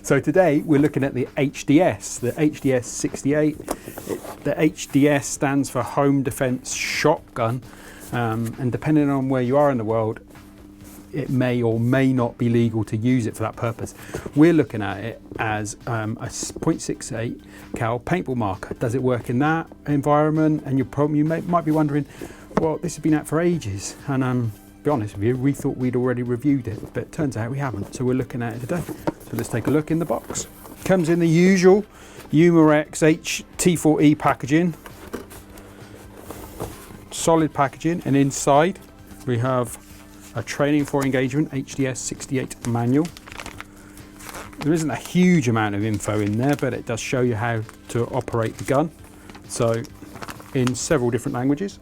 So today we're looking at the HDS, the HDS 68. The HDS stands for Home Defense Shotgun, and depending on where you are in the world, it may or may not be legal to use it for that purpose. We're looking at it as a .68 cal paintball marker. Does it work in that environment? And you might be wondering, well, this has been out for ages, and to be honest with you, we thought we'd already reviewed it, but it turns out we haven't. So we're looking at it today. So let's take a look in the box. Comes in the usual Umarex T4E packaging, solid packaging, and inside we have a training for engagement HDS 68 manual. There isn't a huge amount of info in there, but it does show you how to operate the gun. So in several different languages.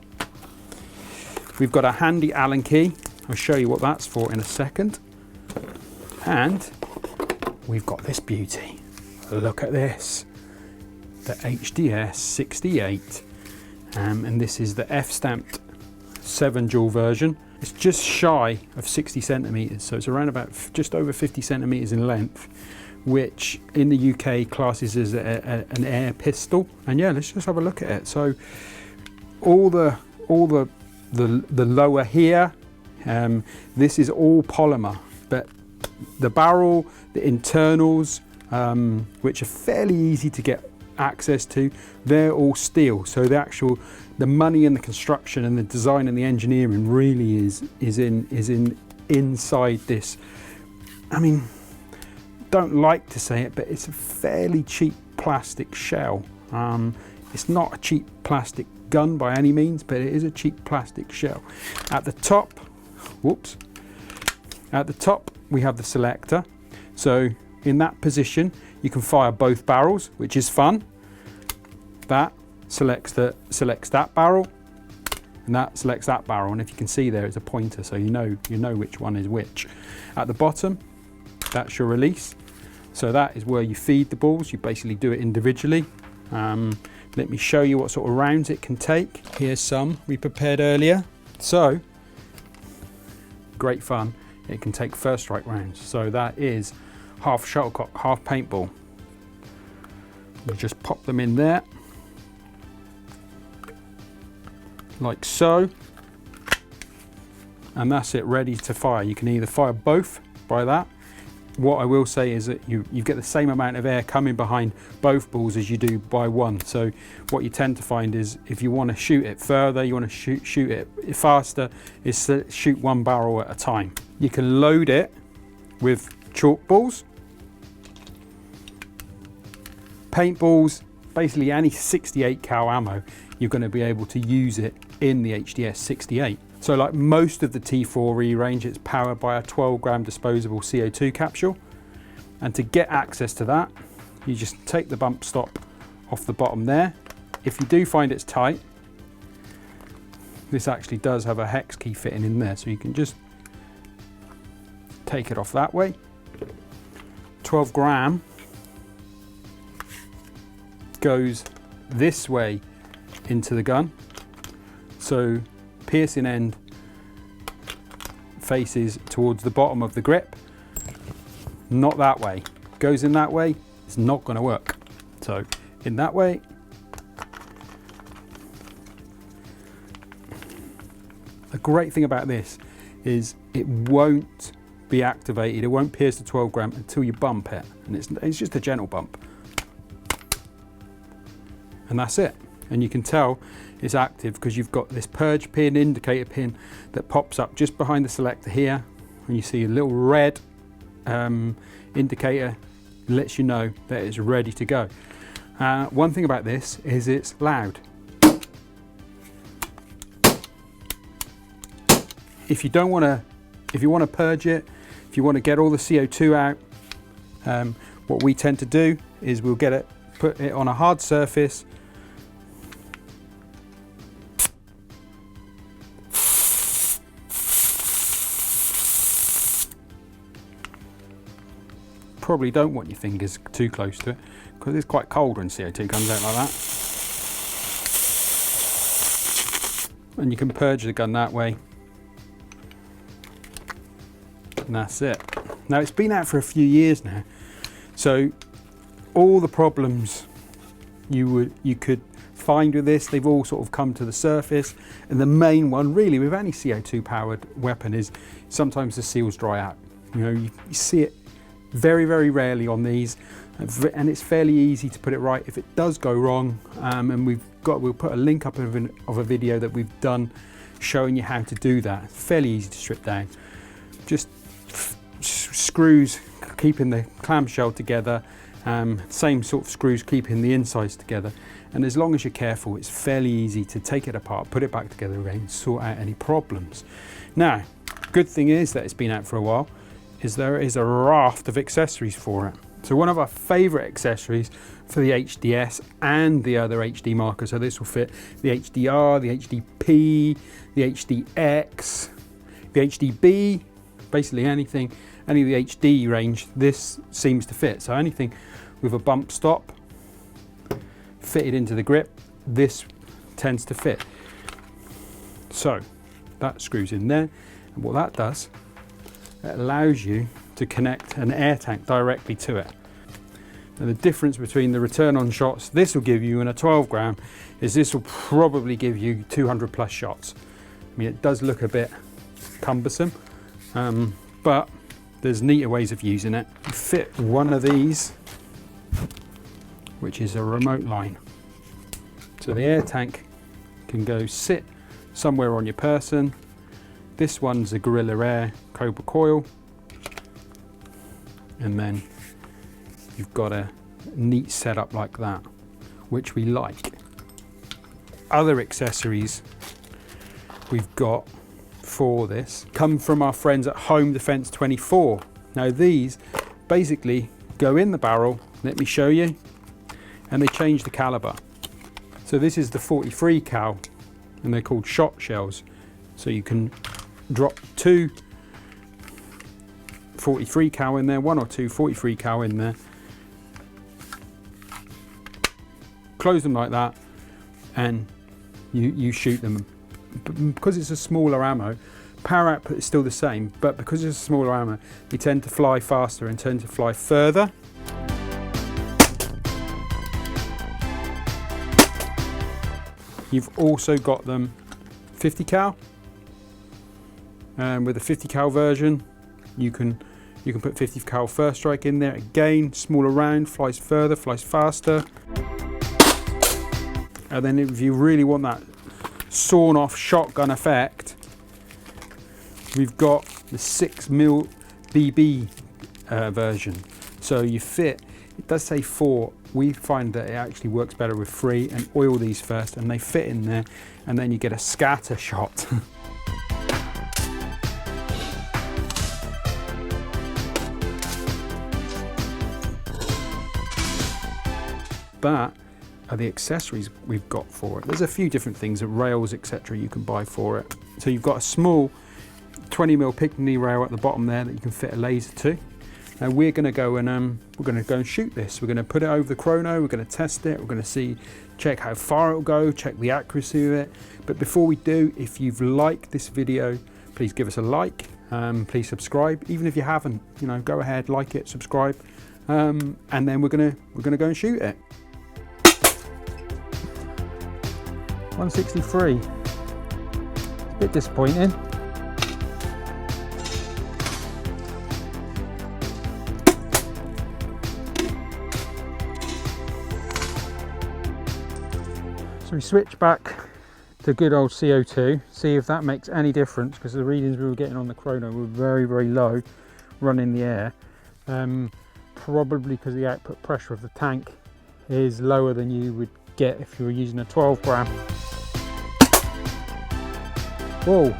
We've got a handy Allen key. I'll show you what that's for in a second. And we've got this beauty. Look at this. The HDS 68. And this is the F-stamped 7 jewel version. It's just shy of 60 centimeters. So it's around about just over 50 centimeters in length, which in the UK classes as an air pistol. And yeah, let's just have a look at it. So all the lower here, this is all polymer, but the barrel, the internals, which are fairly easy to get access to, they're all steel. So the money and the construction and the design and the engineering really is inside this. I mean, don't like to say it, but it's a fairly cheap plastic shell. It's not a cheap plastic gun by any means, but it is a cheap plastic shell. At the top, we have the selector. So in that position, you can fire both barrels, which is fun. That selects that barrel, and that selects that barrel. And if you can see there, it's a pointer, so you know which one is which. At the bottom, that's your release. So that is where you feed the balls. You basically do it individually. Let me show you what sort of rounds it can take. Here's some we prepared earlier. So, great fun. It can take first strike rounds. So that is half shuttlecock, half paintball. You just pop them in there, like so. And that's it, ready to fire. You can either fire both by that. What I will say is that you get the same amount of air coming behind both balls as you do by one. So what you tend to find is if you want to shoot it further, you want to shoot it faster, is to shoot one barrel at a time. You can load it with chalk balls, paintballs, basically any 68 cal ammo, you're going to be able to use it in the HDS 68. So like most of the T4E range, it's powered by a 12-gram disposable CO2 capsule. And to get access to that, you just take the bump stop off the bottom there. If you do find it's tight, this actually does have a hex key fitting in there, so you can just take it off that way. 12 gram goes this way into the gun. So piercing end faces towards the bottom of the grip, not that way. Goes in that way, it's not going to work. So in that way, the great thing about this is it won't be activated, it won't pierce the 12 gram until you bump it, and it's just a gentle bump, and that's it. And you can tell it's active because you've got this purge pin, indicator pin that pops up just behind the selector here, and you see a little red indicator, lets you know that it's ready to go. One thing about this is it's loud. If you want to purge it, if you want to get all the CO2 out, what we tend to do is we'll put it on a hard surface, probably don't want your fingers too close to it because it's quite cold when CO2 comes out like that. And you can purge the gun that way. And that's it. Now it's been out for a few years now, So all the problems you could find with this, they've all sort of come to the surface. And the main one really with any CO2 powered weapon is sometimes the seals dry out. You see it very, very rarely on these, and it's fairly easy to put it right if it does go wrong. And we'll put a link up of a video that we've done showing you how to do that. It's fairly easy to strip down. Just screws keeping the clamshell together, same sort of screws keeping the insides together. And as long as you're careful, it's fairly easy to take it apart, put it back together again, sort out any problems. Now, good thing is that it's been out for a while, is there is a raft of accessories for it. So one of our favorite accessories for the HDS and the other HD markers, so this will fit the HDR, the HDP, the HDX, the HDB, basically anything, any of the HD range, this seems to fit. So anything with a bump stop fitted into the grip, this tends to fit. So that screws in there, and what that does, it allows you to connect an air tank directly to it. And the difference between the return on shots this will give you and a 12 gram is this will probably give you 200 plus shots. I mean, it does look a bit cumbersome, but there's neater ways of using it. You fit one of these, which is a remote line. So the air tank can go sit somewhere on your person. This one's a Gorilla Air Cobra coil. And then you've got a neat setup like that, which we like. Other accessories we've got for this come from our friends at Home Defense 24. Now these basically go in the barrel, let me show you, and they change the caliber. So this is the 43 cal, and they're called shot shells. So you can drop 2 43 cal in there, 1 or 2 43 cal in there, close them like that, and you shoot them. Because it's a smaller ammo, power output is still the same, but because it's a smaller ammo, they tend to fly faster and tend to fly further. You've also got them 50 cal, and with the 50 cal version, you can put 50 cal first strike in there. Again, smaller round, flies further, flies faster. And then if you really want that sawn off shotgun effect, we've got the 6mm BB version. So you fit, it does say 4, we find that it actually works better with 3, and oil these first and they fit in there, and then you get a scatter shot. That are the accessories we've got for it. There's a few different things, rails, etc. you can buy for it. So you've got a small 20mm Picatinny rail at the bottom there that you can fit a laser to. Now we're going to go and shoot this. We're going to put it over the chrono. We're going to test it. We're going to check how far it'll go, check the accuracy of it. But before we do, if you've liked this video, please give us a like. Please subscribe. Even if you haven't, go ahead, like it, subscribe, and then we're gonna go and shoot it. 163. A bit disappointing. So we switch back to good old CO2, see if that makes any difference, because the readings we were getting on the chrono were very, very low, running the air. Probably because the output pressure of the tank is lower than you would get if you were using a 12 gram. Whoa.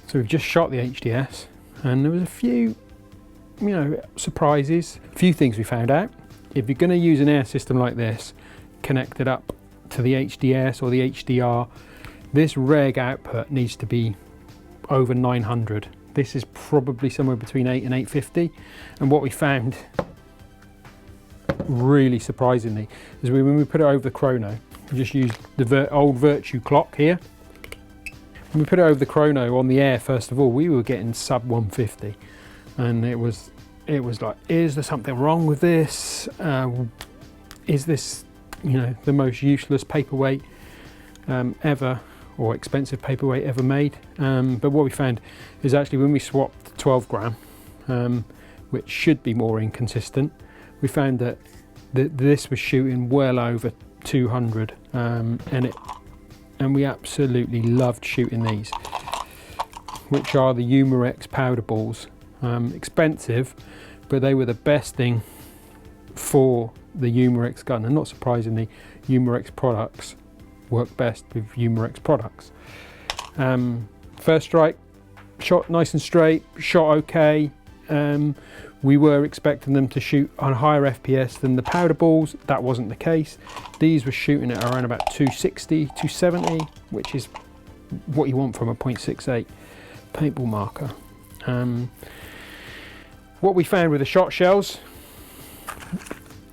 So we've just shot the HDS, and there was a few, surprises, a few things we found out. If you're going to use an air system like this, connect it up to the HDS or the HDR, This reg output needs to be over 900. This is probably somewhere between 8 and 850. And what we found, really surprisingly, is when we put it over the chrono, we just used the old Virtue clock here. When we put it over the chrono on the air, first of all, we were getting sub 150. And it was like, is there something wrong with this? Is this, you know, the most useless paperweight ever, or expensive paperweight ever made? But what we found is actually when we swapped 12 gram, which should be more inconsistent, we found that this was shooting well over 200, and we absolutely loved shooting these, which are the Umarex powder balls. Expensive, but they were the best thing for the Umarex gun, and not surprisingly, Umarex products work best with Umarex products. First strike, shot nice and straight, shot okay. We were expecting them to shoot on higher FPS than the powder balls. That wasn't the case. These were shooting at around about 260, 270, which is what you want from a .68 paintball marker. What we found with the shot shells,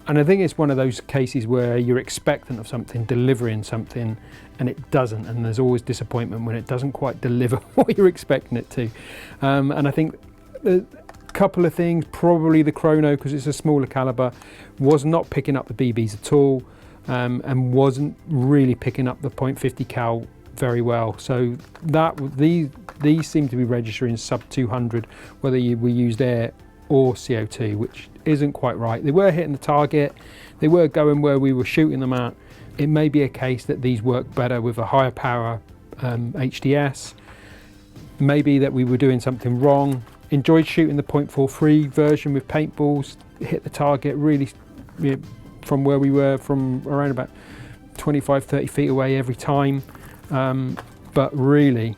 and I think it's one of those cases where you're expectant of something, delivering something, and it doesn't, and there's always disappointment when it doesn't quite deliver what you're expecting it to. And I think a couple of things, probably the chrono, because it's a smaller caliber, was not picking up the BBs at all, and wasn't really picking up the .50 cal very well. So these seem to be registering sub 200, whether we used air or CO2, which isn't quite right. They were hitting the target, they were going where we were shooting them at. It may be a case that these work better with a higher power HDS, maybe that we were doing something wrong. Enjoyed shooting the .43 version with paintballs, hit the target really, you know, from where we were, from around about 25-30 feet away every time. But really,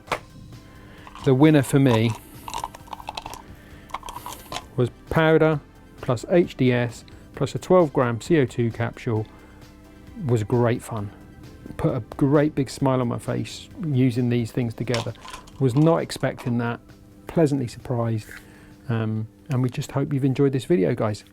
the winner for me was powder plus HDS plus a 12 gram CO2 capsule. Was great fun. Put a great big smile on my face using these things together. Was not expecting that. Pleasantly surprised. And we just hope you've enjoyed this video, guys.